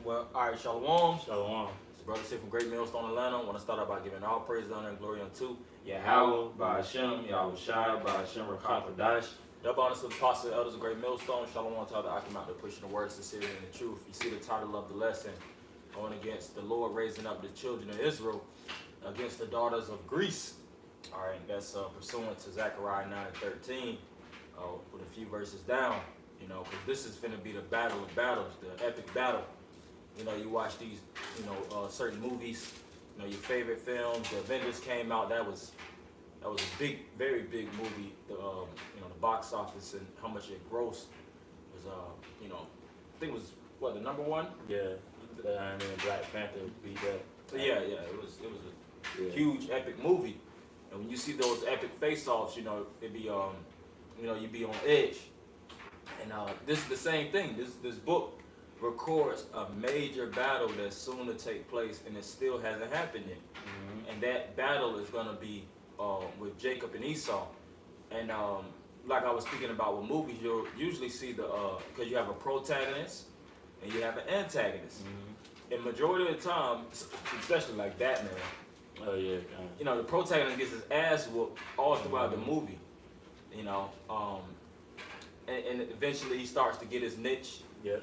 Well, all right, Shalom. Shalom. It's Brother Sid from Great Millstone, Atlanta. I want to start out by giving all praise, honor, and glory unto Yahweh, Ba'ashem, Yahushai, Ba'ashem, Rakatadash. Double honors to the apostles and elders of Great Millstone. Shalom to all the Akim out there pushing the word, sincerity, and the truth. You see the title of the lesson, going against the Lord raising up the children of Israel against the daughters of Greece. All right, that's pursuant to Zechariah 9:13, with a few verses down. You know, because this is finna be the battle of battles, the epic battle. You know, you watch these, certain movies. You know, your favorite films. The Avengers came out. That was a big, very big movie. The the box office and how much it grossed was I think it was what, the number one. Yeah, and then Black Panther beat that. Yeah, it was a huge epic movie. And when you see those epic face-offs, it'd be you'd be on edge. And this is the same thing. This book records a major battle that's soon to take place, and it still hasn't happened yet. Mm-hmm. And that battle is going to be with Jacob and Esau. And like I was speaking about with movies, you'll usually see because you have a protagonist and you have an antagonist. Mm-hmm. And majority of the time, especially like Batman, the protagonist gets his ass whooped all throughout the movie. And eventually he starts to get his niche. Yeah.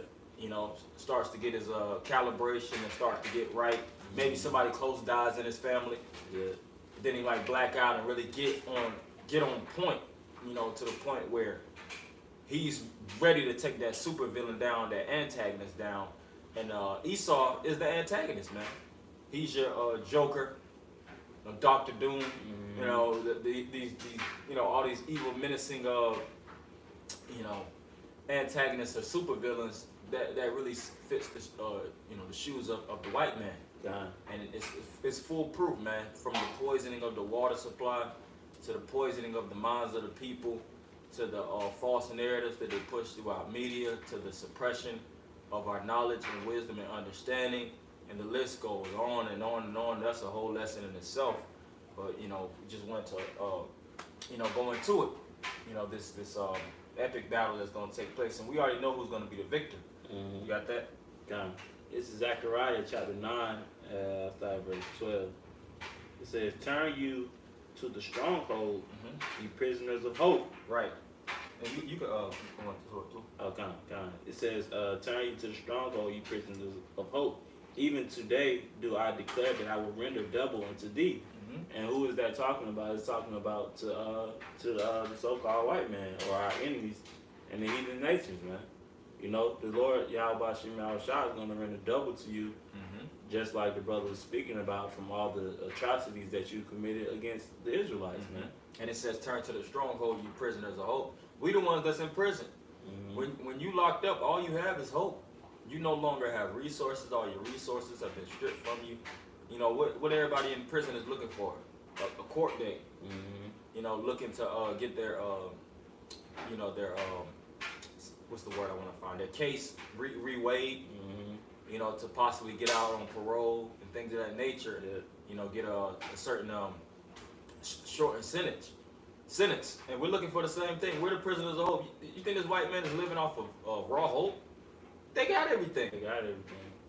Starts to get his calibration and starts to get right. Maybe somebody close dies in his family. Yeah. Then he might black out and really get on point. To the point where he's ready to take that super villain down, that antagonist down. And Esau is the antagonist, man. He's your Joker, Dr. Doom. Mm-hmm. These all these evil, menacing antagonists or super villains that really fits the shoes of the white man. Yeah. And it's foolproof, man. From the poisoning of the water supply to the poisoning of the minds of the people, to the false narratives that they push throughout media, to the suppression of our knowledge and wisdom and understanding, and the list goes on and on and on. That's a whole lesson in itself. But we just want to go into it. This epic battle that's going to take place, and we already know who's going to be the victor. Mm-hmm. You got that? Got it. This is Zechariah chapter 9, start verse 12. It says, "Turn you to the stronghold, mm-hmm. you prisoners of hope." Right. And you could go into it too. Oh, come on. It says, "Turn you to the stronghold, you prisoners of hope. Even today do I declare that I will render double unto thee." Mm-hmm. And who is that talking about? It's talking about to the so-called white man, or our enemies and the heathen nations, man. The Lord Yahweh Ba'ashem Yahushai is going to render double to you, mm-hmm. just like the brother was speaking about, from all the atrocities that you committed against the Israelites, mm-hmm. man. And it says, "Turn to the stronghold, you prisoners of hope." We the ones that's in prison. Mm-hmm. When you locked up, all you have is hope. You no longer have resources. All your resources have been stripped from you. What everybody in prison is looking for? A court date. Mm-hmm. Looking to get their what's the word I want to find? Their case reweighed. Mm-hmm. To possibly get out on parole and things of that nature. Get a certain shortened sentence. And we're looking for the same thing. We're the prisoners of hope. You think this white man is living off of raw hope? They got everything.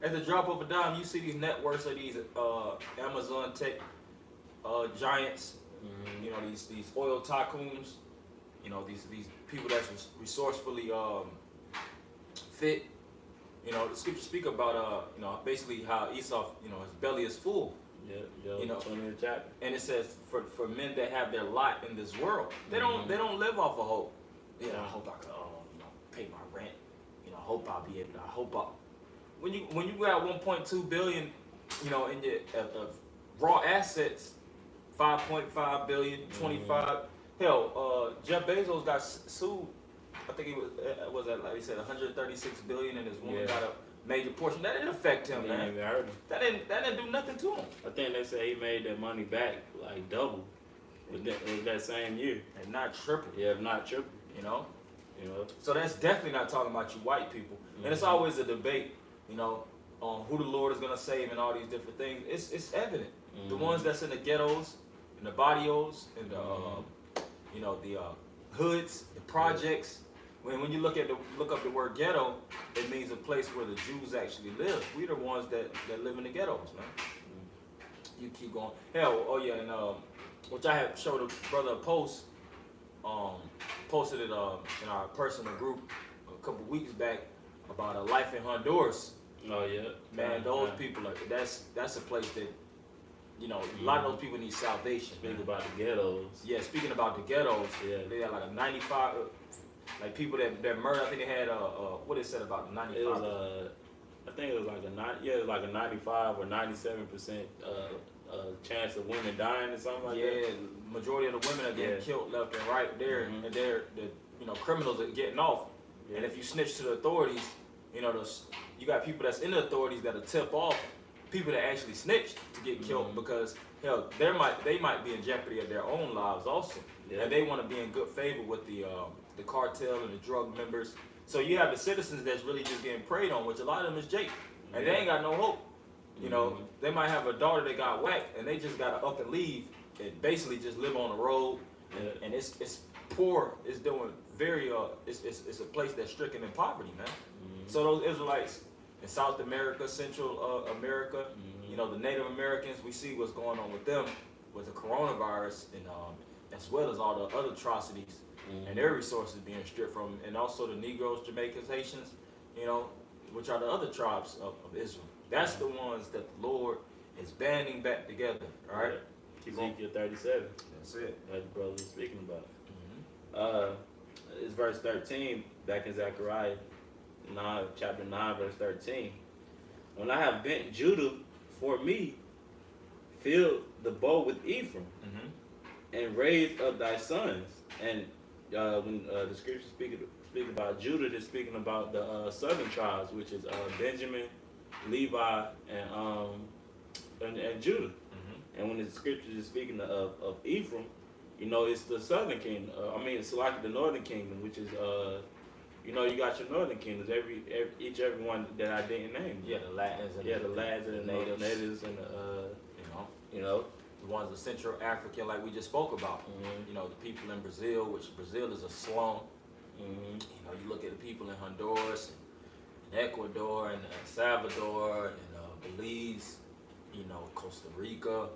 At the drop of a dime, you see these networks of these Amazon tech giants. Mm-hmm. These oil tycoons. These people that's resourcefully fit. The scriptures speak about basically how Esau, his belly is full. Yeah. And it says for men that have their lot in this world, they don't live off of hope. I hope I can pay my rent. I hope I'll be able to. I hope I. When you got 1.2 billion, in your raw assets, 5.5 billion, 25. Mm-hmm. Hell, Jeff Bezos got sued. I think it was at, like he said, 136 billion, and his woman got a major portion. That didn't affect him, man. That didn't do nothing to him. I think they say he made that money back like double with that same year, and not triple. Yeah, if not triple. So that's definitely not talking about you white people. Mm-hmm. And it's always a debate, on who the Lord is gonna save and all these different things. It's evident. Mm-hmm. The ones that's in the ghettos, in the barrios, in the the hoods, the projects. when you look up the word ghetto, it means a place where the Jews actually live. We the ones that live in the ghettos, man. You keep going. Hell, oh yeah, and which I had showed a brother a post, posted it in our personal group a couple weeks back about a life in Honduras. Oh yeah, Man, those people are that's a place that, you know, a lot of those people need salvation. Speak man. about the ghettos. Yeah, speaking about the ghettos, Yeah. they had like a 95, like people that murder. I think they had what they said about the 95. It was I think it was like a 95 or 97% chance of women dying or something like that. Yeah, majority of the women are getting killed left and right there, and they're you know, criminals are getting off. Yeah. And if you snitch to the authorities, you know, you got people that's in the authorities that'll tip off people that actually snitched to get killed because hell, they might be in jeopardy of their own lives also, and they want to be in good favor with the cartel and the drug members. So you have the citizens that's really just getting preyed on, which a lot of them is Jake, and they ain't got no hope. You know, they might have a daughter that got whacked, and they just gotta up and leave and basically just live on the road, and it's poor. It's doing very it's a place that's stricken in poverty, man. So those Israelites in South America, Central America, you know, the Native Americans, we see what's going on with them with the coronavirus, and as well as all the other atrocities and their resources being stripped from, and also the Negroes, Jamaicans, Haitians, you know, which are the other tribes of Israel. That's the ones that the Lord is banding back together. All right. Ezekiel 37. That's it. That the brother was speaking about. It's verse 13 back in Zechariah 9, chapter 9, verse 13. When I have bent Judah for me, filled the bow with Ephraim, and raised up thy sons. And when the scripture speak about Judah, they're speaking about the southern tribes, which is Benjamin, Levi, and Judah. And when the scripture is speaking of Ephraim, you know, it's the southern kingdom. It's like the northern kingdom, which is, you know, you got your northern kingdoms. Every one that I didn't name. Yeah, the Latins and the Latins and the natives and you know, the ones of Central African, like we just spoke about. You know, the people in Brazil, which Brazil is a slum. You know, you look at the people in Honduras and Ecuador and El Salvador and Belize. You know, Costa Rica,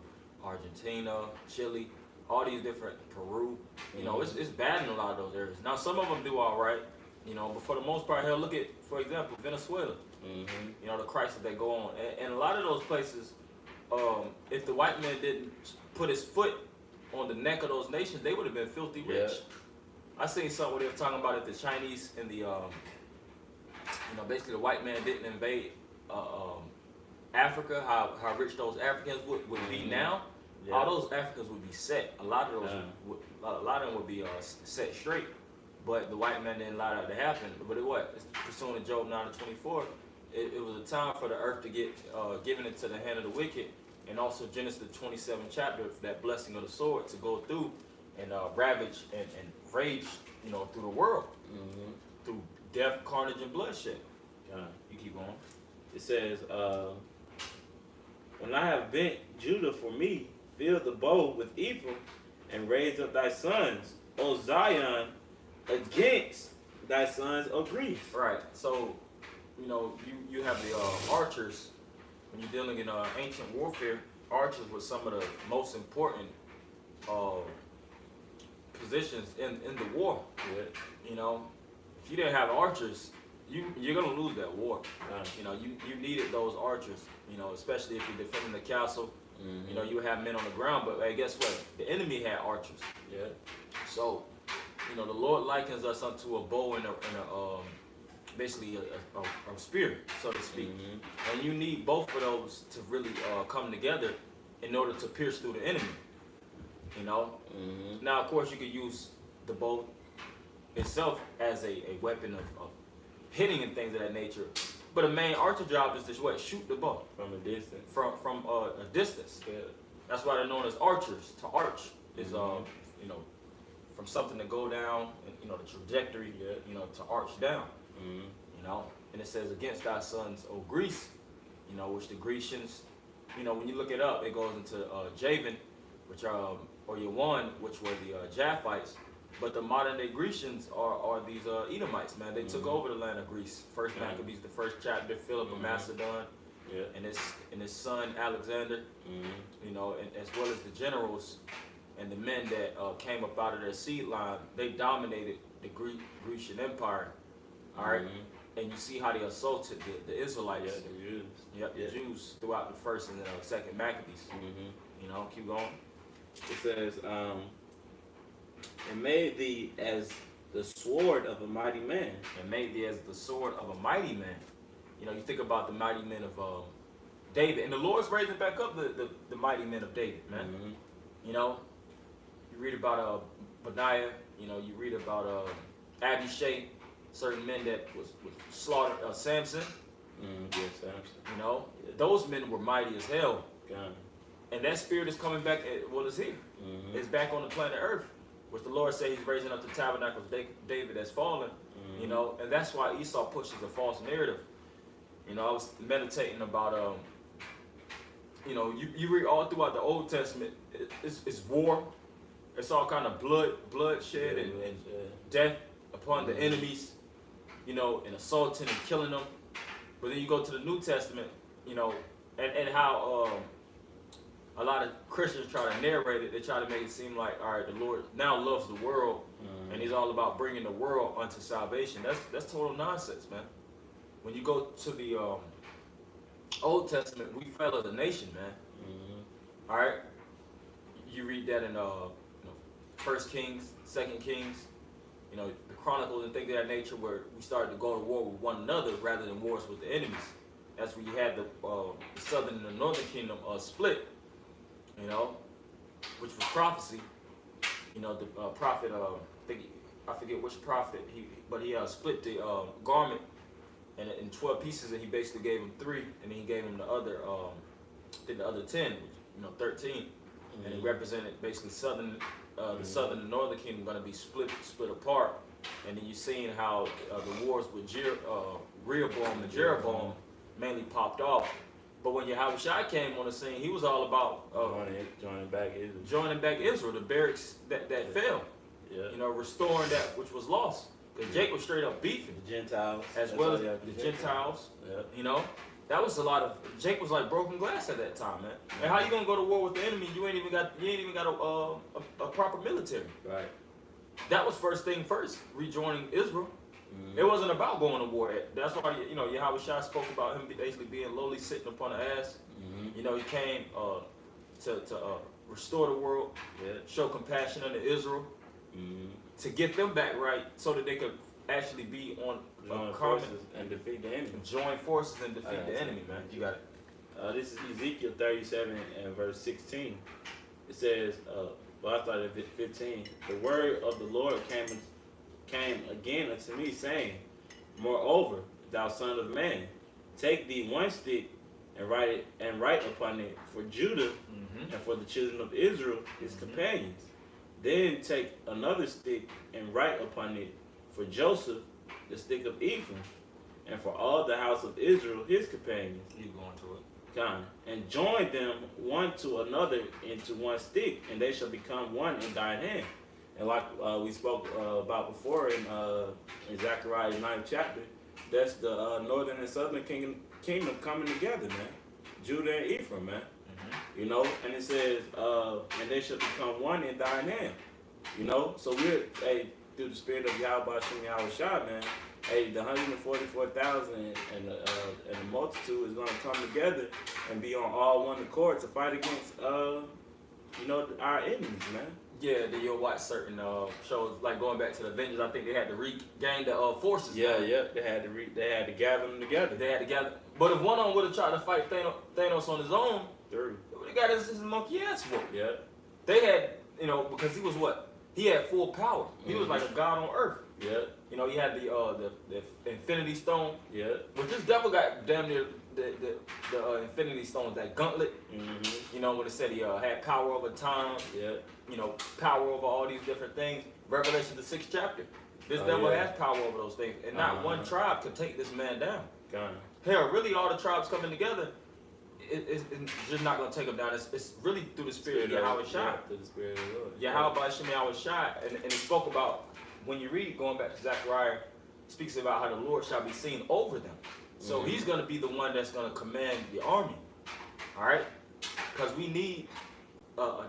Argentina, Chile, all these different, Peru. You know, it's bad in a lot of those areas. Now, some of them do all right. You know, but for the most part, hell, look at, for example, Venezuela. You know, the crisis that go on, and a lot of those places. If the white man didn't put his foot on the neck of those nations, they would have been filthy rich. I seen something where they were talking about if the Chinese and the, you know, basically the white man didn't invade Africa, how rich those Africans would be now. All those Africans would be set. A lot of those, a lot of them would be set straight. But the white man didn't allow that to happen. But it's pursuant to Job 9:24. It was a time for the earth to get given into the hand of the wicked, and also Genesis the 27th chapter, that blessing of the sword to go through and ravage and rage, you know, through the world, through death, carnage, and bloodshed. You keep going. It says, when I have bent Judah for me, fill the bow with Ephraim, and raised up thy sons, O Zion, against thy sons, O Greece. Right. So, you know, you have the archers. When you're dealing in ancient warfare, archers were some of the most important positions in the war. You know, if you didn't have archers, you're gonna lose that war. You know, you needed those archers. You know, especially if you're defending the castle. You know, you would have men on the ground, but hey, guess what? The enemy had archers. So, you know, the Lord likens us unto a bow and basically a spear, so to speak. And you need both of those to really come together in order to pierce through the enemy. You know. Now, of course, you could use the bow itself as a weapon of hitting and things of that nature. But a main archer job is to what? Shoot the bow from a distance. From a distance. That's why they're known as archers. To arch is you know, from something to go down, and you know, the trajectory. You know, to arch down. You know, and it says against thy sons, O Greece. You know, which the Grecians. You know, when you look it up, it goes into Javan, which or Yawan, which were the Japhites. But the modern day Grecians are these Edomites, man. They took over the land of Greece. First Maccabees, the first chapter, Philip of Macedon, and his son Alexander, you know, and as well as the generals and the men that came up out of their seed line. They dominated the Grecian Empire, all right? And you see how they assaulted the Israelites, the Jews throughout the first and second Maccabees. You know, keep going. It says, and made thee as the sword of a mighty man. And made thee as the sword of a mighty man. You know, you think about the mighty men of David, and the Lord's raising back up the mighty men of David, man. You know, you read about Benaiah. You know, you read about Abishai, certain men that was slaughtered. Samson. Samson. You know, those men were mighty as hell. God. And that spirit is coming back. Well, it's here. It's back on the planet Earth, which the Lord said He's raising up the tabernacles of David that's fallen. You know, and that's why Esau pushes a false narrative. You know, I was meditating about, you know, you read all throughout the Old Testament, it's war. It's all kind of bloodshed and death upon the enemies, you know, and assaulting and killing them. But then you go to the New Testament, you know, and how a lot of Christians try to narrate it. They try to make it seem like, all right, the Lord now loves the world, and He's all about bringing the world unto salvation. That's total nonsense, man. When you go to the Old Testament, we fell as a nation, man. All right, you read that in you know, First Kings, Second Kings, you know, the Chronicles and things of that nature, where we started to go to war with one another rather than wars with the enemies. That's where you had the southern and the northern kingdom split. You know, which was prophecy. You know, the prophet, I forget which prophet, but he split the garment in 12 pieces, and he basically gave him 3, and then he gave him the other, the other 10, you know, 13, and it represented basically the southern and northern kingdom going to be split apart, and then you're seeing how the wars with Rehoboam and Jeroboam mainly popped off. But when Yahushua came on the scene, he was all about joining back Israel, the barracks that fell. You know, restoring that which was lost. Because Jake was straight up beefing. The Gentiles. As well as the Gentiles. You know, that was a lot of. Jake was like broken glass at that time, man. And how you gonna go to war with the enemy? You ain't even got a proper military. Right. That was first thing first. Rejoining Israel. It wasn't about going to war. That's why, you know, Yahushua spoke about him basically being lowly, sitting upon the ass. You know, he came to restore the world, show compassion unto Israel, to get them back right, so that they could actually be on join forces and defeat the enemy. Join forces and defeat the enemy, man. You got it. This is Ezekiel 37 and verse 16. It says, well, I started at 15. The word of the Lord came again unto me, saying, moreover, thou son of man, take thee one stick and write upon it for Judah and for the children of Israel, his companions. Then take another stick and write upon it for Joseph, the stick of Ephraim, and for all the house of Israel, his companions. Keep going to it. And join them one to another into one stick, and they shall become one in thine hand. And like we spoke about before in Zechariah's 9th chapter, that's the northern and southern kingdom coming together, man. Judah and Ephraim, man. You know, and it says, and they shall become one in thine hand. You know, so we're, through the spirit of Yahweh Shem Yahushua, man, the 144,000 and the multitude is going to come together and be on all one accord to fight against, you know, our enemies, man. Yeah, you'll watch certain shows, like going back to the Avengers. I think they had to regain the forces. Yeah, they had to gather them together. They had to gather. But if one of them would have tried to fight Thanos on his own, they got his monkey ass whooped. Yeah. They had, you know, because he was what? He had full power. He was like a god on earth. Yeah. You know, he had the Infinity Stone. Yeah. But this devil got damn near the Infinity Stones, that gauntlet. You know, when it said he had power over time. Yeah. You know, power over all these different things. Revelation, the 6th chapter. This devil has power over those things. And not one tribe could take this man down. Hell, really all the tribes coming together, it's just not going to take them down. It's really through the spirit of Yahweh Shai. Yeah, through the spirit of the Lord. Yahweh Shai Shai, and it spoke about, when you read, going back to Zechariah, it speaks about how the Lord shall be seen over them. So he's going to be the one that's going to command the army. All right? Because we need, a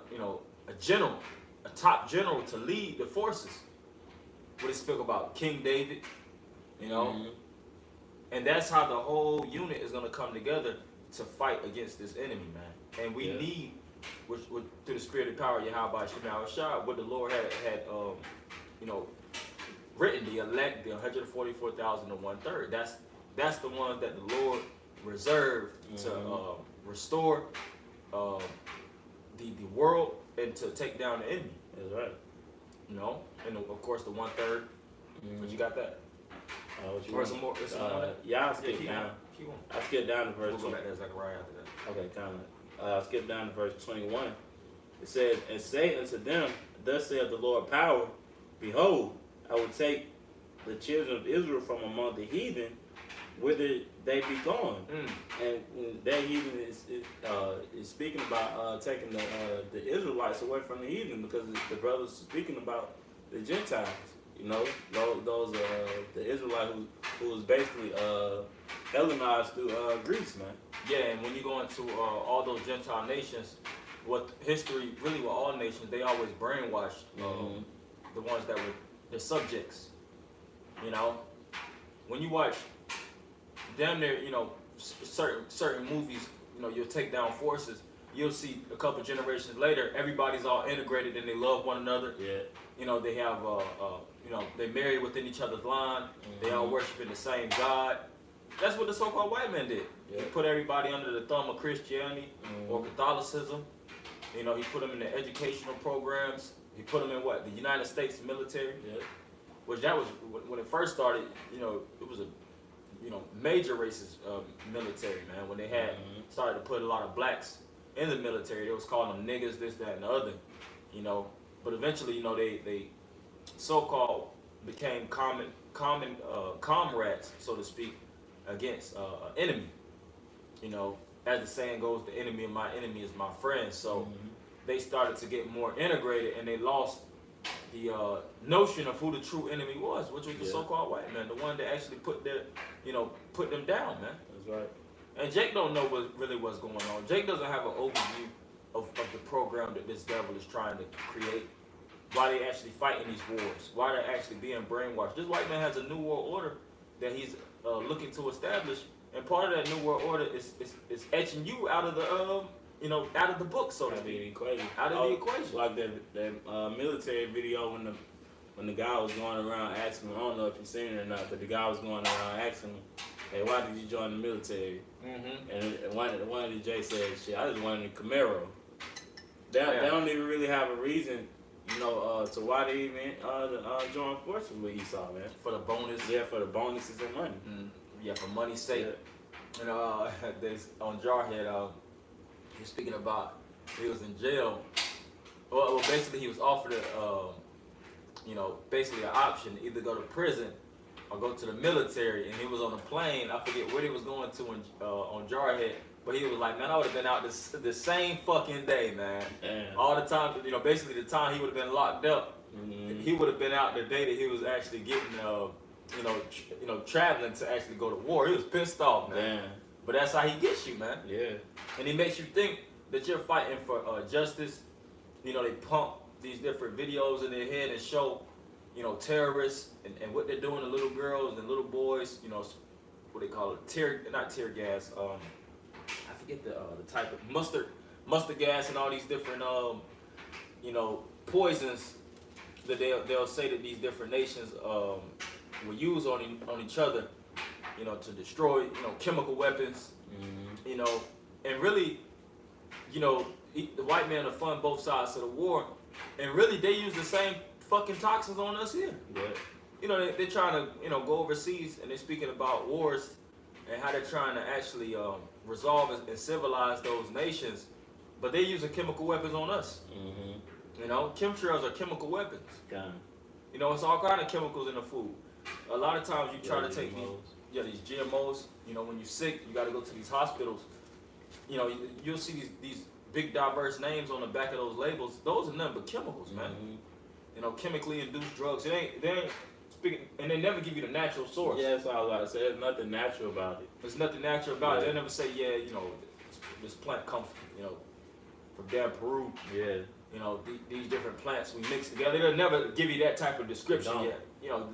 general, a top general to lead the forces. What it spoke about King David, and that's how the whole unit is going to come together to fight against this enemy, man. And we need, through the spirit and power of Yahweh Shai, what the Lord had written, the elect, the 144,000 to 1/3. That's the ones that the Lord reserved to restore the world and to take down the enemy. That's right. And of course the 1/3. But you got that? Or some more? Yeah, I'll skip down. Keep on. I'll skip down to verse. We'll go back to Zechariah after that. Okay, kind of. I'll skip down to verse 21. It says, "And say unto them, Thus saith the Lord power, Behold, I will take the children of Israel from among the heathen, whither they be gone." And that heathen is speaking about taking the Israelites away from the heathen, because the brothers are speaking about the Gentiles. Those the Israelite who was basically Hellenized through Greece, man. Yeah, and when you go into all those Gentile nations, what history really with all nations, they always brainwashed the ones that were their subjects. When you watch damn near, certain movies, you'll take down forces. You'll see a couple generations later, everybody's all integrated and they love one another. Yeah. They have, they married within each other's line. They all worshiping the same God. That's what the so-called white man did. Yeah. He put everybody under the thumb of Christianity or Catholicism. He put them in the educational programs. He put them in the United States military. Yeah. Which that was, when it first started, it was a, major racist military, man. When they had started to put a lot of blacks in the military, they was calling them niggas, this, that, and the other, But eventually, they so-called became common comrades, so to speak, against enemy. As the saying goes, the enemy of my enemy is my friend. So they started to get more integrated, and they lost the notion of who the true enemy was, which was the so-called white man, the one that actually put them down, man. That's right. And Jake don't know what's going on. Jake doesn't have an overview of the program that this devil is trying to create. Why they actually fighting these wars? Why they're actually being brainwashed? This white man has a new world order that he's looking to establish, and part of that new world order is etching you out of the out of the book, so to speak. Out of the equation. Like that military video when the guy was going around asking him, I don't know if you've seen it or not, but the guy was going around asking him, hey, why did you join the military? And one of the Jay said, shit, I just wanted a Camaro. They don't even really have a reason, to why they even join forces with Esau, man. For the bonus. Yeah, for the bonuses and money. Yeah, for money's sake. Yeah. There's on Jarhead, he was speaking about he was in jail. Well, basically he was offered basically an option to either go to prison or go to the military, and he was on a plane. I forget where he was going to on Jarhead, but he was like, man, I would have been out the same fucking day, man. Damn. All the time, basically the time he would have been locked up, he would have been out the day that he was actually getting, traveling to actually go to war. He was pissed off, man. Damn. But that's how he gets you, man. Yeah. And he makes you think that you're fighting for justice. They pump these different videos in their head and show, terrorists and what they're doing to little girls and little boys. What they call it, not tear gas. I forget the type of mustard gas and all these different poisons that they'll say that these different nations will use on each other. To destroy, chemical weapons, and really, the white man will fund both sides of the war, and really they use the same fucking toxins on us here. Yeah. They're trying to, go overseas, and they're speaking about wars and how they're trying to actually resolve and civilize those nations, but they're using chemical weapons on us. Chemtrails are chemical weapons. It's all kind of chemicals in the food. A lot of times you try to take these GMOs, when you're sick, you got to go to these hospitals, you know, you'll see these big diverse names on the back of those labels. Those are nothing but chemicals, man. Mm-hmm. You know, chemically induced drugs. They ain't speaking, and they never give you the natural source. Yeah, that's all I was about to say. There's nothing natural about it. There's nothing natural about it. Yeah. They never say, yeah, you know, this plant comes, you know, from down Peru. Yeah. You know, these different plants we mix together. They'll never give you that type of description They don't. yet. You know,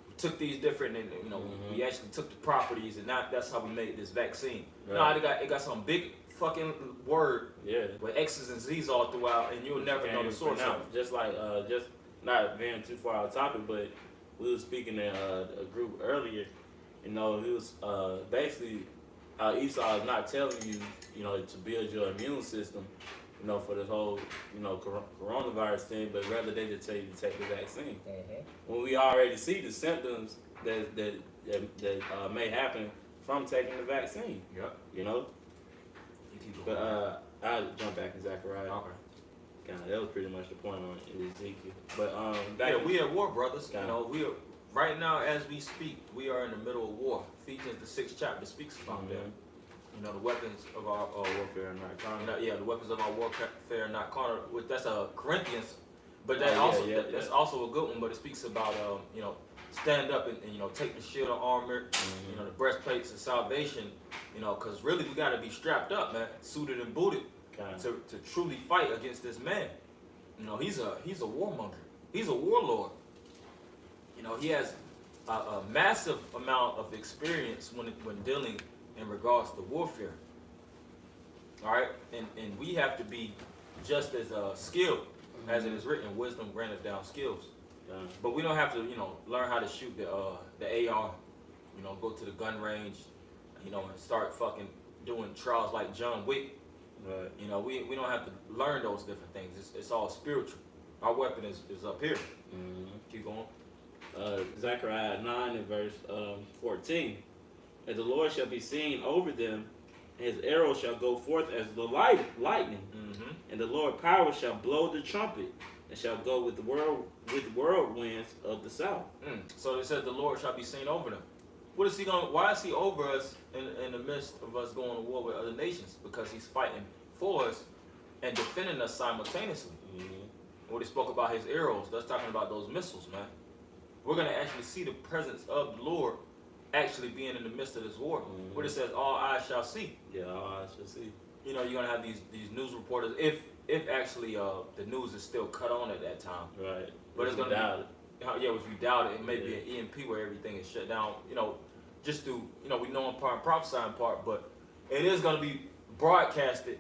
we took these different, and you know, we actually took the properties, and that's how we made this vaccine. Right. No, it got some big fucking word Yeah. with X's and Z's all throughout, and you'll never know the source of it. Just like, just not veering too far off topic, but we were speaking in a group earlier. You know, he was basically how Esau is not telling you, you know, to build your immune system, you know, for this whole, you know, coronavirus thing, but rather they just tell you to take the vaccine. When we already see the symptoms that may happen from taking the vaccine. Yep. You know. But I'll jump back in Zechariah. Okay. That was pretty much the point on Ezekiel. But Yeah, we at war, brothers. Kinda. You know, we are right now as we speak. We are in the middle of war. Ephesians the 6th chapter speaks about that. You know, the weapons of our warfare and not carnal. the weapons of our warfare not carnal. Which that's Corinthians, but that that's also a good one. But it speaks about you know, stand up and you know, take the shield of armor. You know, the breastplates of salvation. You know, because really we got to be strapped up, man, suited and booted. To truly fight against this man. You know, he's a warmonger. He's a warlord. You know, he has a massive amount of experience when dealing in regards to warfare. All right, and we have to be just as skilled as it is written. Wisdom granted down skills. But we don't have to, you know, learn how to shoot the AR. You know, go to the gun range. You know, and start fucking doing trials like John Wick. Right. You know, we don't have to learn those different things. It's all spiritual. Our weapon is up here. Keep going. Zechariah 9 and verse 14. And the Lord shall be seen over them, and his arrow shall go forth as the lightning. And the Lord power shall blow the trumpet, and shall go with whirlwinds of the south. So it said the Lord shall be seen over them. What is he going? Why is he over us in the midst of us going to war with other nations? Because he's fighting for us and defending us simultaneously. When he spoke about his arrows, that's talking about those missiles, man. We're going to actually see the presence of the Lord actually being in the midst of this war. What it says, all eyes shall see. Yeah, all eyes shall see. You know, you're going to have these news reporters, if actually the news is still cut on at that time. Right. But it's going to doubt it. Yeah, if you doubt it, it may be an EMP where everything is shut down. You know, just through, you know, we know in part and prophesying part, but it is going to be broadcasted.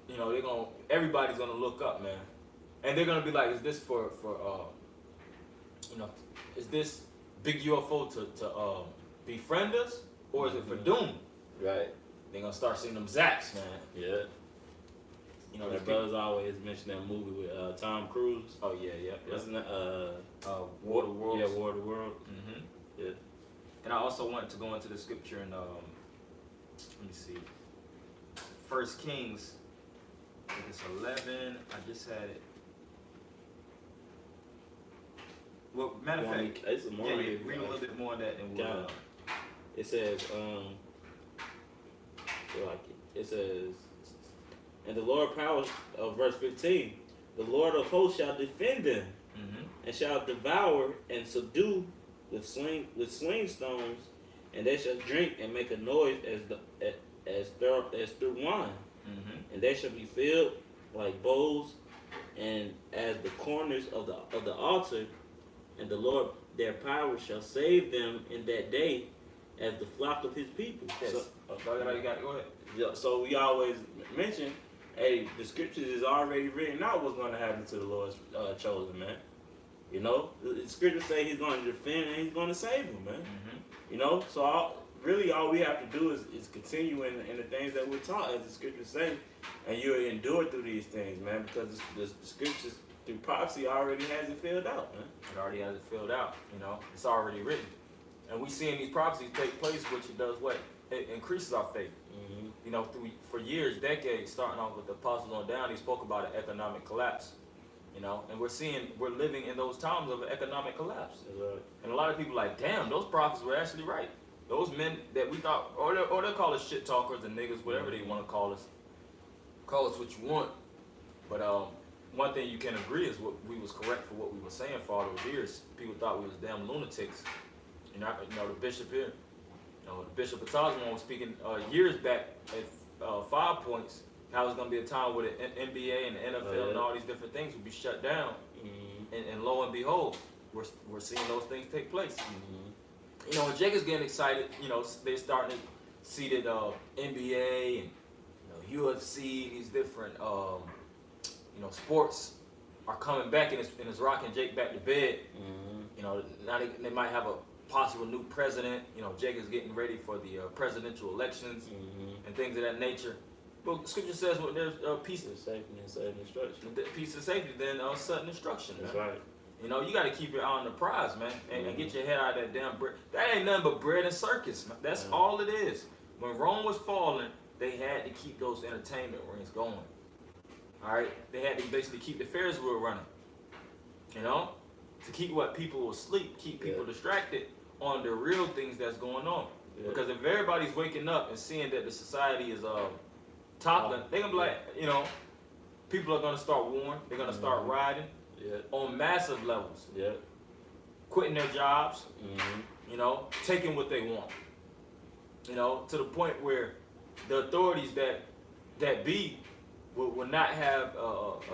You know, everybody's going to look up, man. And they're going to be like, is this for you know, is this big UFO to befriend us, or is it for doom? Right. They're going to start seeing them zaps, man. Yeah. You know, their brothers always mention that movie with Tom Cruise. Oh, yeah. Wasn't that War of the Worlds? Yeah, War of the Worlds. Yeah. And I also wanted to go into the scripture in, let me see, 1 Kings, I think it's 11. I just had it. Well, matter of fact, it's a read a little bit more of that and we'll... It says, it says, and the Lord power of verse 15, the Lord of hosts shall defend them, and shall devour and subdue with sling stones, and they shall drink and make a noise as through wine, and they shall be filled like bowls, and as the corners of the altar, and the Lord their power shall save them in that day, as the flock of his people. Yes. Go ahead. Yeah, so we always mention, hey, the scriptures is already written out what's going to happen to the Lord's chosen, man. You know, the scriptures say he's going to defend and he's going to save them, man. You know, so all we have to do is continue in the things that we're taught, as the scriptures say, and you endure through these things, man, because the scriptures through prophecy already has it filled out, man. It already has it filled out, you know. It's already written. And we seeing these prophecies take place, which it does what? It increases our faith. You know, for years, decades, starting off with the apostles on down, he spoke about an economic collapse. You know, and we're living in those times of an economic collapse. Right. And a lot of people are like, damn, those prophets were actually right. those men that we thought, or they'll call us shit talkers and niggas, whatever they want to call us. Call us what you want. But one thing you can agree is what we was correct for what we were saying for all those years. People thought we was damn lunatics. You know, the bishop here, the Bishop of Tajman was speaking years back at 5 points. How it's gonna be a time where the NBA and the NFL and all these different things will be shut down. And lo and behold, we're seeing those things take place. And Jake is getting excited. They're starting to see that NBA and UFC, these different sports are coming back, and it's rocking Jake back to bed. Now they might have a possible new president. Jake is getting ready for the presidential elections and things of that nature. But Scripture says, well, there's peace and safety and sudden destruction. Peace and safety, then sudden destruction. That's man. right. You got to keep your eye on the prize, man, and get your head out of that damn bread. That ain't nothing but bread and circus, man. That's all it is. When Rome was falling, they had to keep those entertainment rings going. All right, they had to basically keep the Ferris wheel running. To keep people asleep, keep people distracted on the real things that's going on. Because if everybody's waking up and seeing that the society is toppling, they're gonna be like, people are gonna start warring. They're gonna start rioting on massive levels. Quitting their jobs. Taking what they want. To the point where the authorities that be will not have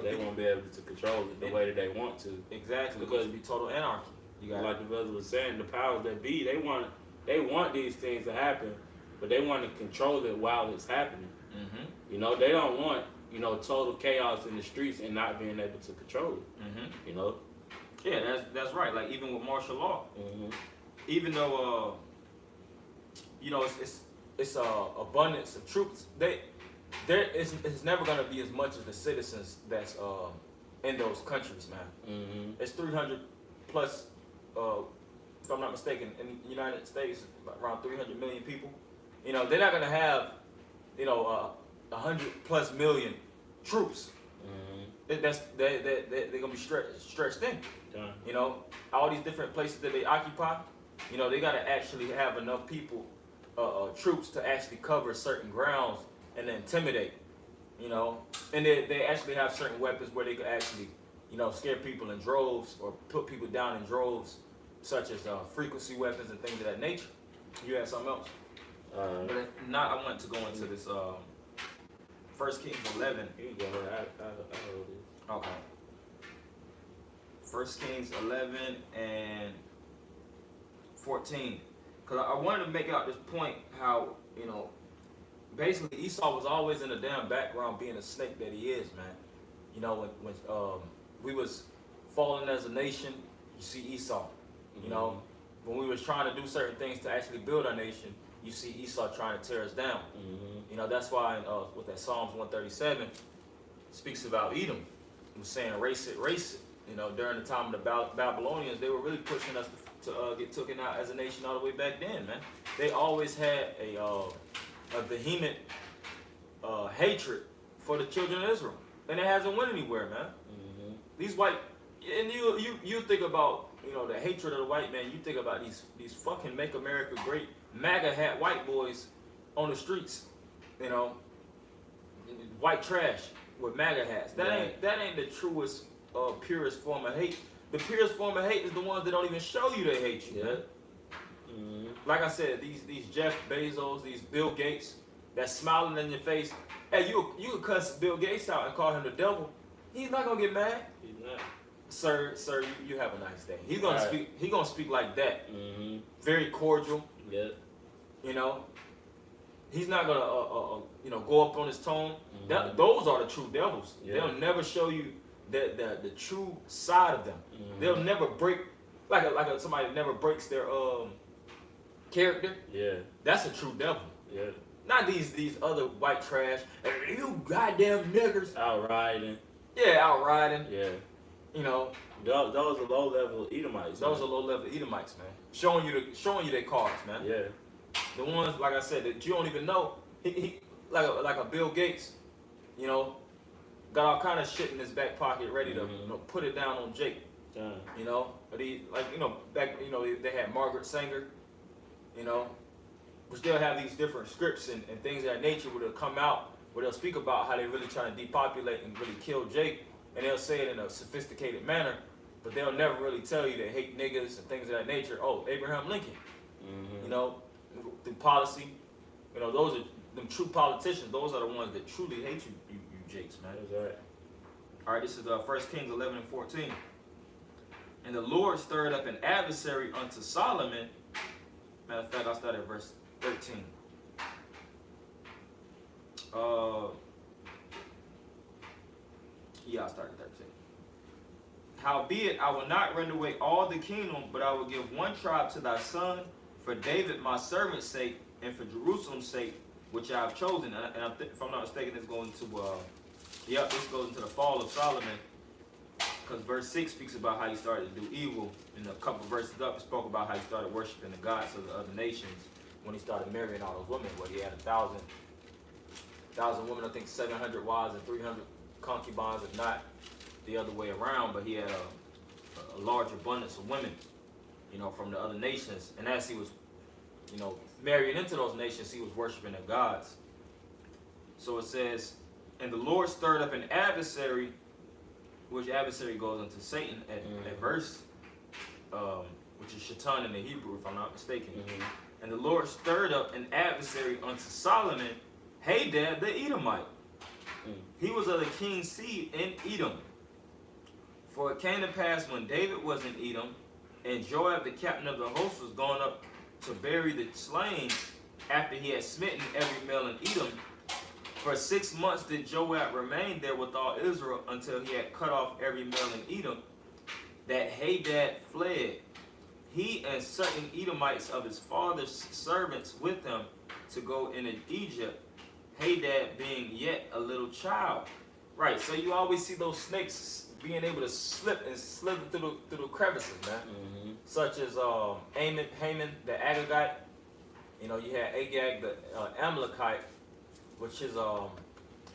they won't be able to control it the way that they want to. Exactly, because it'll be total anarchy. Like the brother was saying, the powers that be, they want these things to happen, but they want to control it while it's happening. They don't want total chaos in the streets and not being able to control it. Yeah, that's right. Like even with martial law, even though it's abundance of troops, it's never gonna be as much as the citizens that's in those countries, man. It's 300 plus, if I'm not mistaken, in the United States, around 300 million people. They're not gonna have 100 plus million troops. They're gonna be stretched in. All these different places that they occupy, they gotta actually have enough people, troops to actually cover certain grounds and intimidate. And they actually have certain weapons where they could actually, scare people in droves or put people down in droves, such as frequency weapons and things of that nature. You had something else? But if not, I want to go into this 1 Kings 11. Here you go. I hold it. Okay. 1 Kings 11 and 14. Because I wanted to make out this point how, basically Esau was always in the damn background being a snake that he is, man. When we was falling as a nation, you see Esau. When we was trying to do certain things to actually build our nation, you see Esau trying to tear us down. That's why with that Psalms 137 speaks about Edom. It was saying race it. During the time of the Babylonians, they were really pushing us to get taken out as a nation all the way back then, man. They always had a vehement hatred for the children of Israel, and it hasn't went anywhere, man. These white, and you think about the hatred of the white man. You think about these fucking Make America Great MAGA hat white boys on the streets, white trash with MAGA hats. That ain't the truest, purest form of hate. The purest form of hate is the ones that don't even show you they hate you. Like I said, these Jeff Bezos, these Bill Gates, that's smiling in your face. Hey, you could cuss Bill Gates out and call him the devil. He's not gonna get mad. He's not. Sir, you have a nice day. He's gonna speak. He gonna speak like that. Very cordial. He's not gonna go up on his tone. Those are the true devils. They'll never show you the true side of them. They'll never break like somebody never breaks their character. That's a true devil. Not these other white trash. Hey, you goddamn niggers. Outriding. Outriding. Those are low level Edomites. Those are low level Edomites, man. Showing you their cards, man. The ones, like I said, that you don't even know. He like a Bill Gates, got all kind of shit in his back pocket ready to put it down on Jake. But back they had Margaret Sanger, but they'll have these different scripts and things of that nature where they'll come out, where they'll speak about how they're really trying to depopulate and really kill Jake, and they'll say it in a sophisticated manner, but they'll never really tell you they hate niggas and things of that nature. Oh, Abraham Lincoln, you know, through policy, you know, those are them true politicians. Those are the ones that truly hate you Jakes, man. That's right. All right, this is 1 Kings 11 and 14. And the Lord stirred up an adversary unto Solomon. Matter of fact, I'll start at verse 13. Yeah, I'll start at 13. Howbeit, I will not rend away all the kingdom, but I will give one tribe to thy son, for David my servant's sake, and for Jerusalem's sake, which I have chosen. And if I'm not mistaken, this goes into this goes into the fall of Solomon, because verse 6 speaks about how he started to do evil, and a couple verses up, it spoke about how he started worshiping the gods of the other nations when he started marrying all those women. Where he had 1,000 women, I think 700 wives and 300 concubines, if not the other way around. But he had a large abundance of women, you know, from the other nations. And as he was, you know, marrying into those nations, he was worshiping their gods. So it says, and the Lord stirred up an adversary, which adversary goes into Satan at verse, which is Shaitan in the Hebrew, if I'm not mistaken. And the Lord stirred up an adversary unto Solomon, Hadad the Edomite. He was of the king's seed in Edom. For it came to pass when David was in Edom, and Joab the captain of the host was gone up to bury the slain, after he had smitten every male in Edom, for 6 months did Joab remain there with all Israel, until he had cut off every male in Edom, that Hadad fled, he and certain Edomites of his father's servants with him, to go into Egypt, Hadad being yet a little child. Right, so you always see those snakes being able to slip and slither through the crevices, man. Such as Haman the Agagite. You know, you had Agag the Amalekite, which is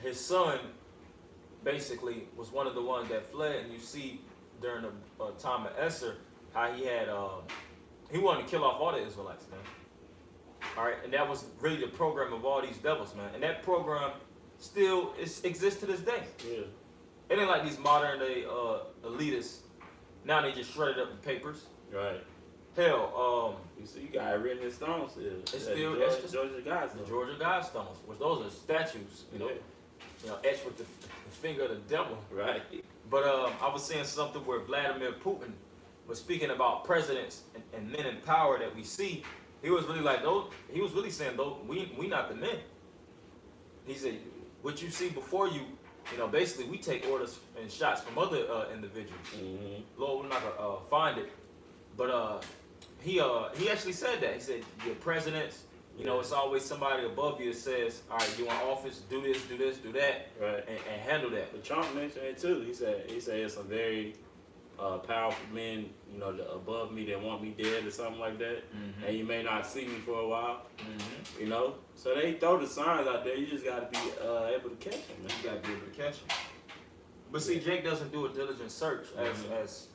his son basically was one of the ones that fled. And you see during the time of Esther how he wanted to kill off all the Israelites, man. All right, and that was really the program of all these devils, man. And that program still exists to this day. Yeah. It ain't like these modern day elitists. Now they just shredded up the papers. Right. Hell, you see, you got it written in stone still. It's still Georgia Guidestones. The Georgia Guidestones, which those are statues, you know, etched with the finger of the devil. Right. But I was saying something where Vladimir Putin was speaking about presidents and men in power that we see. He was really like, those. He was really saying, those we not the men. He said, what you see before you, you know, basically we take orders and shots from other individuals. Lord, we're not gonna find it, but he actually said that. He said, your presidents, you know, it's always somebody above you that says, all right, you want office, do this, do that, right, and handle that. But Trump mentioned it too. He said it's some very powerful men, you know, above me that want me dead or something like that, and you may not see me for a while, you know. So they throw the signs out there. You just got to be able to catch them, man. You got to be able to catch them. But see, Jake doesn't do a diligent search, as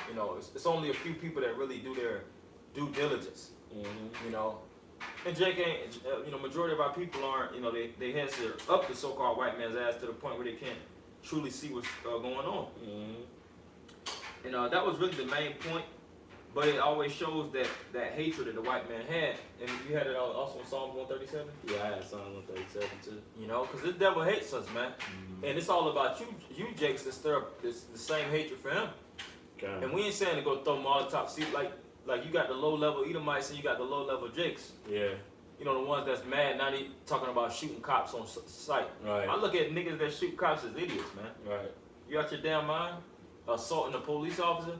you know. It's only a few people that really do their due diligence, you know. And Jake ain't, you know, majority of our people aren't, you know, they heads are up the so-called white man's ass to the point where they can't truly see what's going on. And that was really the main point, but it always shows that hatred that the white man had. And you had it also in Psalm 137? Yeah, I had Psalm 137 too. You know, because this devil hates us, man. And it's all about you Jakes, that stir up the same hatred for him. Okay. And we ain't saying to go throw Molotov. See, like you got the low-level Edomites and you got the low-level Jakes. Yeah. You know, the ones that's mad, not even talking about shooting cops on sight. Right. I look at niggas that shoot cops as idiots, man. Right. You out your damn mind? Assaulting a police officer?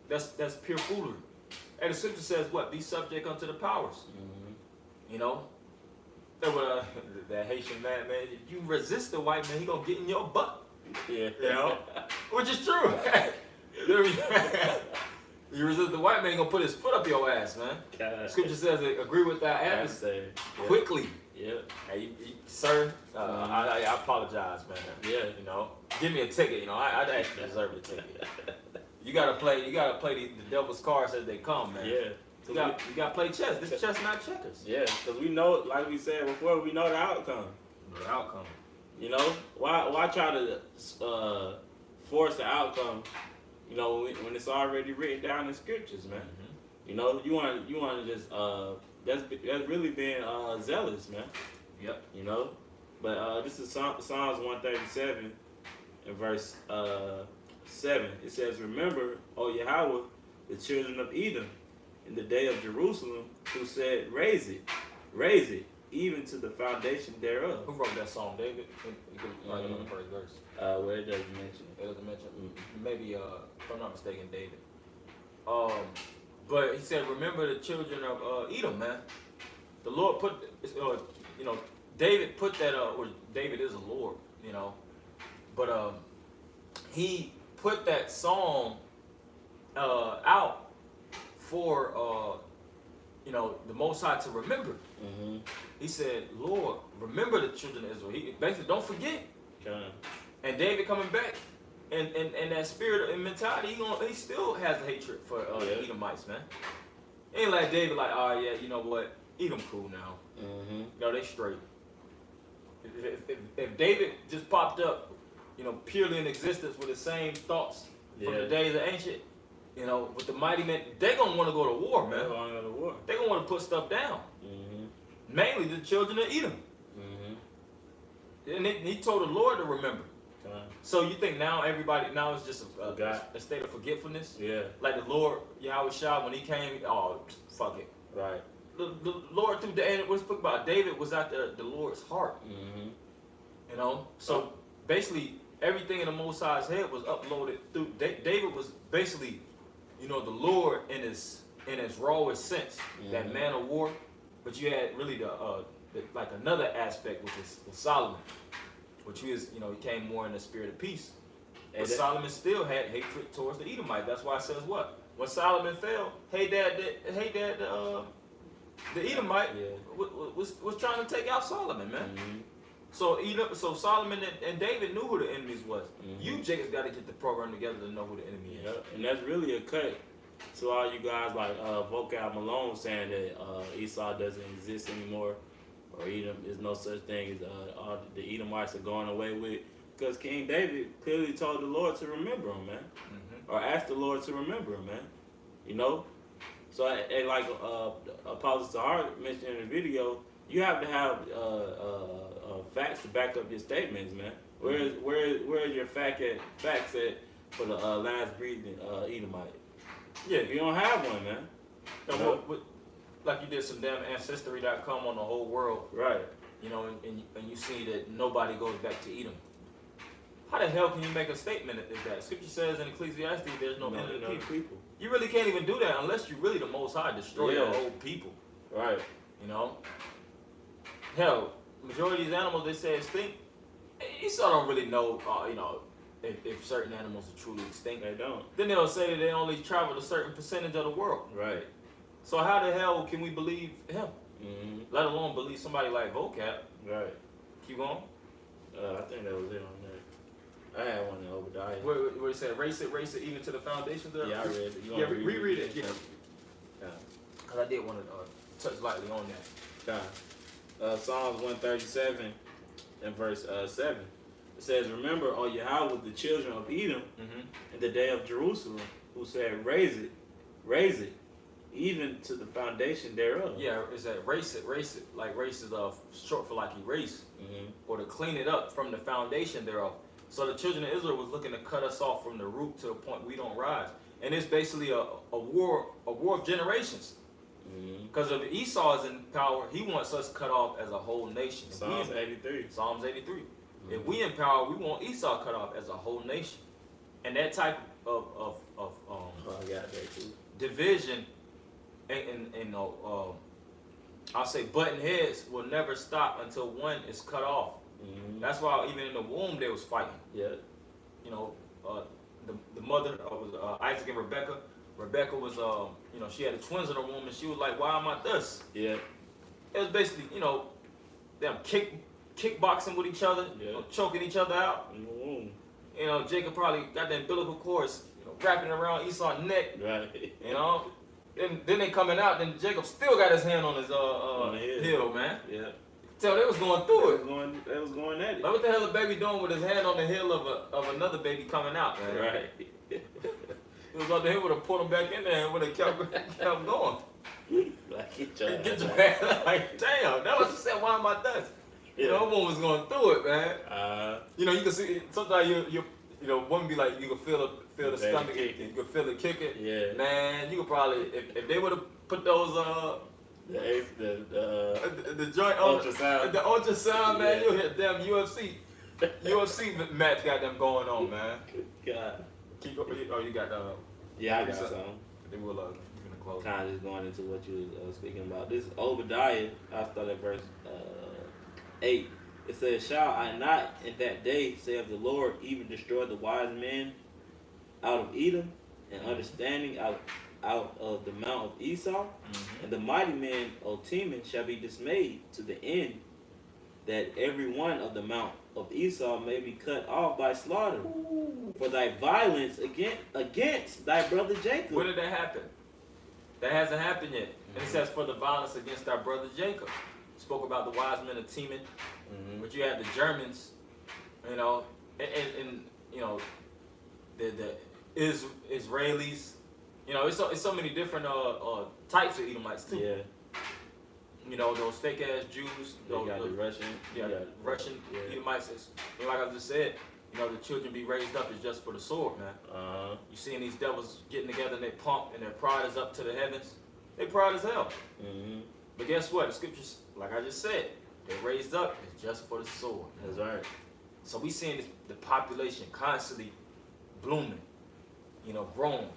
That's pure foolery. And the scripture says what? Be subject unto the powers. You know? That Haitian man, if you resist the white man, he gonna get in your butt. Yeah. You know? Which is true. You resist the white man, he gonna put his foot up your ass, man. God. Scripture says, agree with thy adversary quickly. Yeah. Hey, sir, I apologize, man. Yeah. You know, give me a ticket. You know, I actually deserve a ticket. You gotta play the devil's cards as they come, man. Yeah. You got to play chess. This chess, not checkers. Yeah, because we know, like we said before, we know the outcome. The outcome. You know, why try to force the outcome? You know, when it's already written down in scriptures, man. Mm-hmm. You know, you want to just that's really being zealous, man. Yep. You know, but this is Psalms 137 and verse 7. It says, "Remember, O Yahweh, the children of Edom, in the day of Jerusalem, who said, raise it, even to the foundation thereof." Who wrote that song, David? You can write it on the first verse. Well, it doesn't mention it. It doesn't mention. Maybe, if I'm not mistaken, David. But he said, remember the children of Edom, man. The Lord put, you know, David put that, or David is a Lord, you know. But he put that song out for, you know, the Most High to remember. Mm-hmm. He said, Lord, remember the children of Israel. He basically, don't forget. And David coming back, and that spirit and mentality, he still has a hatred for the Edomites, man. Ain't like David, like, oh yeah, you know what, Edom cool now. Mm-hmm. You know, they straight. If David just popped up, you know, purely in existence with the same thoughts from the days of ancient, you know, with the mighty men, they gonna want to go to war, man. They're going to go to war. They gonna want to put stuff down. Mm-hmm. Mainly the children of Edom. Mm-hmm. And he told the Lord to remember. So you think now it's just a state of forgetfulness? Yeah. Like the Lord, Yahweh Shah, when he came, oh, fuck it. Right. The Lord through the, and what's spoke about David was at the Lord's heart. Mm-hmm. You know? So basically, everything in the Most High's head was uploaded through, David was basically, you know, the Lord in his rawest sense, that man of war. But you had really the like another aspect, which was Solomon. Which was, you know, he came more in the spirit of peace. But Solomon still had hatred towards the Edomite. That's why it says what? When Solomon fell, the Edomite was trying to take out Solomon, man. Mm-hmm. So Solomon and David knew who the enemies was. Mm-hmm. You Jacob's got to get the program together to know who the enemy is. And that's really a cut to all you guys like Vocal Malone saying that Esau doesn't exist anymore. Or Edom, there's no such thing as all the Edomites are going away with, because King David clearly told the Lord to remember him, man, or asked the Lord to remember him, man. You know, so and like Apostle Tahar mentioned in the video, you have to have facts to back up your statements, man. Where is your facts at for the last breathing Edomite? Yeah, you don't have one, man. No, like you did some damn Ancestry.com on the whole world. Right. You know, and you see that nobody goes back to Edom. How the hell can you make a statement at that? Scripture says in Ecclesiastes there's no end of people. You really can't even do that unless you really the Most High destroy your whole people. Right. You know? Hell, majority of these animals they say extinct. Esau don't really know, you know, if certain animals are truly extinct. They don't. Then they'll say that they only travel a certain percentage of the world. Right. So how the hell can we believe him? Mm-hmm. Let alone believe somebody like Vocab. Right. Keep going. I think that was it on there. I had one in Obadiah. Where it said, race it, even to the foundations there? Yeah, I read it. Yeah, reread it. Yeah. Because I did want to touch lightly on that. Psalms 137 and verse 7. It says, remember, O Yahweh, the children of Edom, in the day of Jerusalem, who said, raise it, even to the foundation thereof. Yeah, it said race it. Like race is short for like erase, or to clean it up from the foundation thereof. So the children of Israel was looking to cut us off from the root to the point we don't rise. And it's basically a war of generations. Because if Esau is in power, he wants us cut off as a whole nation. Psalms 83. Psalms 83. If we in power, we want Esau cut off as a whole nation. And that type of division and I'll say button heads will never stop until one is cut off. That's why even in the womb they was fighting. Yeah. You know, the mother was Isaac and Rebecca. Rebecca was you know, she had twins in her womb and she was like, why am I thus? Yeah. It was basically, you know, them kickboxing with each other, you know, choking each other out. You know, Jacob probably got the umbilical cords, you know, wrapping around Esau's neck. Right. You know? Then they coming out. Then Jacob still got his hand on his the hill, man. Yeah. Tell they was going through it. They was going at it. Like what the hell a baby doing with his hand on the hill of another baby coming out, man? Right. It was on the hill would have pulled him back in there and would have kept going. Like get Get your ass. Like damn, that was just said. Why am I done? You know, one was going through it, man. You know, you can see sometimes you know, women be like, you can feel the stomach, you can feel it kicking. Yeah. Man, you could probably if they would have put those the joint on ultrasound. the ultrasound, man, Yeah. you'll hit damn UFC match got them going on, man. God. Keep up. Oh, you got Yeah, I got some. some. They will you gonna close. Kind of just going into what you was speaking about. This is Obadiah. I'll start at verse 8. It says, "Shall I not in that day, saith the Lord, even destroy the wise men out of Edom, and understanding out of the mount of Esau, and the mighty men of Teman shall be dismayed to the end, that every one of the mount of Esau may be cut off by slaughter, for thy violence against thy brother Jacob." When did that happen? That hasn't happened yet. And it says, "For the violence against our brother Jacob." Spoke about the wise men of Teman, but you had the Germans, you know, and you know, the Israelis. You know, it's so many different types of Edomites too. Yeah. You know, those fake ass Jews. They got the Russian. Yeah, Russian Edomites. You know, like I just said, you know, the children be raised up is just for the sword, man. You seeing these devils getting together and they pump and their pride is up to the heavens. They proud as hell. But guess what? The scriptures, like I just said, they're raised up is just for the sword. That's right. So we seeing the population constantly blooming. You know, growing.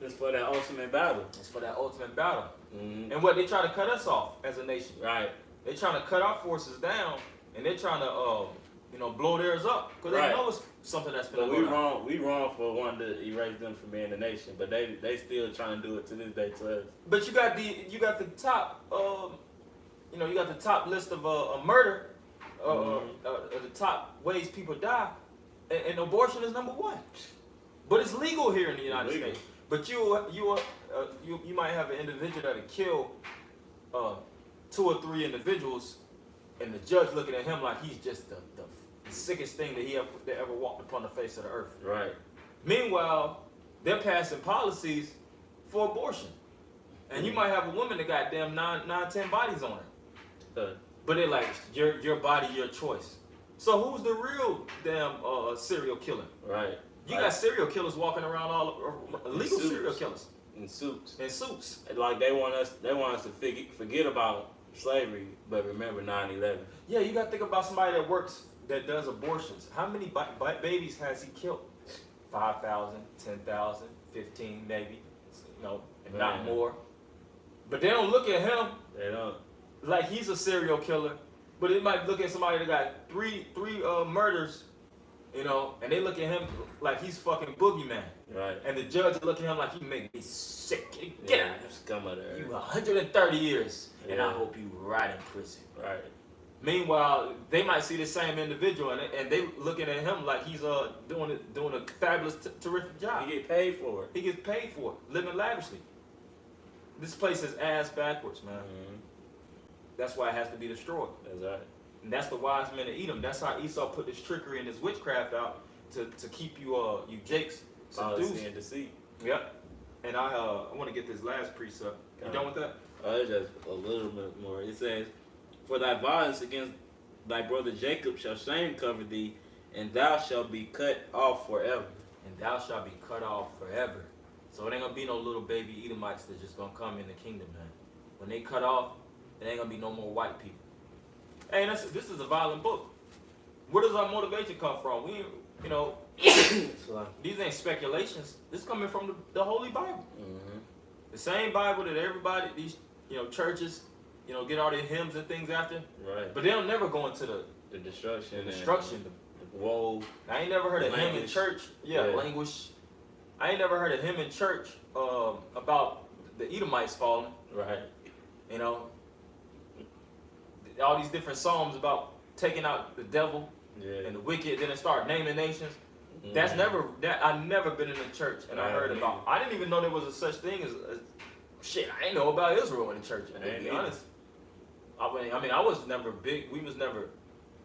It's for that ultimate battle. It's for that ultimate battle. Mm-hmm. And what they try to cut us off as a nation. Right. They're trying to cut our forces down, and they're trying to, you know, blow theirs up because Right. they know it's something that's But going we on. wrong. We wrong for wanting to erase them from being a nation, but they still trying to do it to this day to us. But you got the top, you know, you got the top list of murder, the top ways people die, and abortion is number one. But it's legal here in the United States. But you might have an individual that'll kill 2 or 3 individuals, and the judge looking at him like he's just the sickest thing that ever walked upon the face of the earth. Right. Meanwhile, they're passing policies for abortion, and you might have a woman that got damn 10 bodies on her, but they're like your body, your choice. So who's the real damn serial killer? Right. You got serial killers walking around illegal suits. serial killers In suits. in suits. Like they want us to forget about slavery, but remember 9/11. Yeah, you got to think about somebody that does abortions. How many babies has he killed? 5,000, 10,000, 15 maybe, you know, and not more. But they don't look at him. They don't. Like he's a serial killer, but they might look at somebody that got three murders, you know, and they look at him like he's fucking boogeyman. Right. And the judge look at him like you make me sick. Get out of here. Scum of the earth. You 130 years, and I Yeah. hope you rot in prison. Right. Meanwhile, they might see the same individual, and they looking at him like he's doing a fabulous, terrific job. You get paid for it. He gets paid for it, living lavishly. This place is ass backwards, man. Mm-hmm. That's why it has to be destroyed. That's right. And that's the wise men of Edom. That's how Esau put this trickery and this witchcraft out to keep you Jakes Policy seduced. and deceit. Yep. And I want to get this last precept. You done with that? It's just a little bit more. It says, "For thy violence against thy brother Jacob shall shame cover thee, and thou shalt be cut off forever." And thou shalt be cut off forever. So it ain't gonna be no little baby Edomites that's just gonna come in the kingdom, man. When they cut off, it ain't gonna be no more white people. Hey, this is a violent book. Where does our motivation come from? You know, these ain't speculations. This is coming from the Holy Bible. Mm-hmm. The same Bible that everybody, these churches, get all their hymns and things after. Right. But they'll never go into The destruction. the destruction. The woe. I ain't never heard of him in Language. church. Yeah, language. I ain't never heard of him in church about the Edomites falling. Right. You know, all these different psalms about taking out the devil Yeah. and the wicked. Then it start naming nations. That's never that I never been in a church and I heard about. I didn't even know there was a such thing as shit. I didn't know about Israel in the church. To be honest, I mean, I was never big. We was never,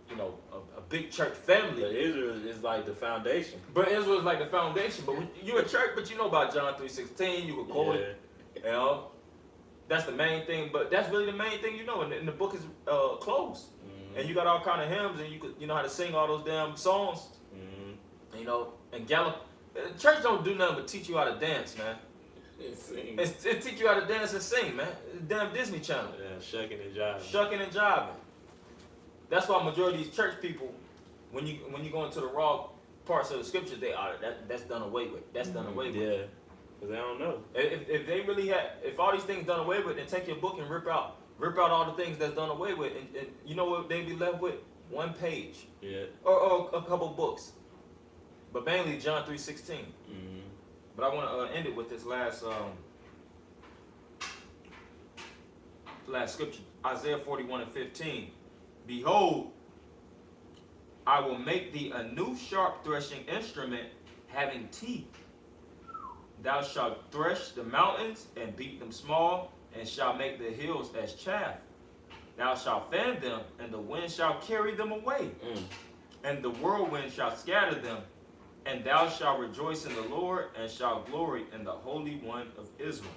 you know, a big church family. But Israel is like the foundation. But Israel is like the foundation. But you a church, but you know about John 3:16. You could quote it. You know, that's the main thing. But that's really the main thing, you know. And the book is closed, and you got all kind of hymns, and you know how to sing all those damn songs. You know, and church don't do nothing but teach you how to dance, man. It teach you how to dance and sing, man. Damn Disney Channel. Yeah, shucking and jiving. Shucking and jiving. That's why majority of these church people, when you go into the raw parts of the scriptures, that's done away with. That's done away with. Yeah, because they don't know. If they really had, if all these things done away with, then take your book and rip out all the things that's done away with, and you know what they be left with? One page. Yeah. Or a couple books. But mainly John 3:16. But I want to end it with this last scripture, Isaiah 41:15. Behold, I will make thee a new sharp threshing instrument having teeth. Thou shalt thresh the mountains and beat them small, and shalt make the hills as chaff. Thou shalt fan them, and the wind shall carry them away, and the whirlwind shall scatter them. And thou shalt rejoice in the Lord, and shalt glory in the Holy One of Israel.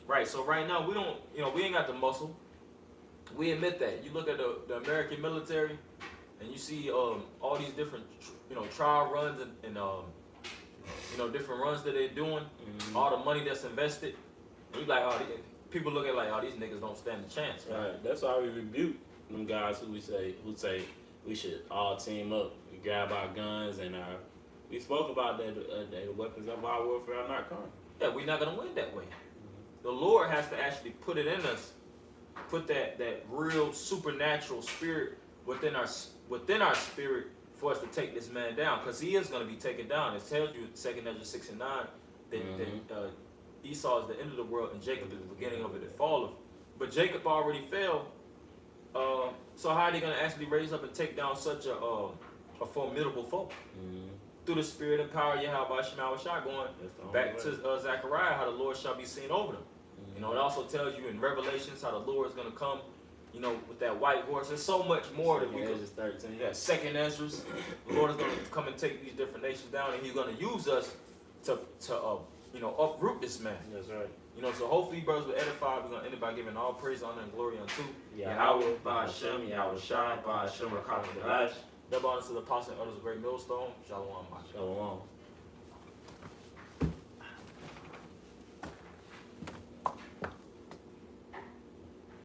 Right. So right now we don't, we ain't got the muscle. We admit that. You look at the American military, and you see all these different, trial runs and different runs that they're doing. All the money that's invested. And you like, people look at like, these niggas don't stand a chance. Man. Right. That's why we rebuke them guys who say we should all team up, we grab our guns and our. We spoke about that the weapons of our warfare are not carnal. Yeah, we're not gonna win that way. The Lord has to actually put it in us, put that real supernatural spirit within our spirit for us to take this man down, because he is gonna be taken down. It tells you 2 Ezra 6:9 that Esau is the end of the world and Jacob is the beginning of it. It falleth. But Jacob already fell. So how are they gonna actually raise up and take down such a formidable foe? Through the spirit and power of Yahweh Shema Shah, going back to Zechariah, how the Lord shall be seen over them. It also tells you in Revelations how the Lord is going to come, with that white horse. There's so much more that we could. 13. Yeah, 2 Ezra. The Lord is going to come and take these different nations down, and He's going to use us to uproot this man. That's right. So hopefully, brothers will edify. We're going to end it by giving all praise, honor, and glory unto Yahweh, Ba'ashem, Yahweh Shai, Ba'ashem, Rakah, Ba'ash. Double honor to the apostle and others of Great Millstone. Shalom. Shalom.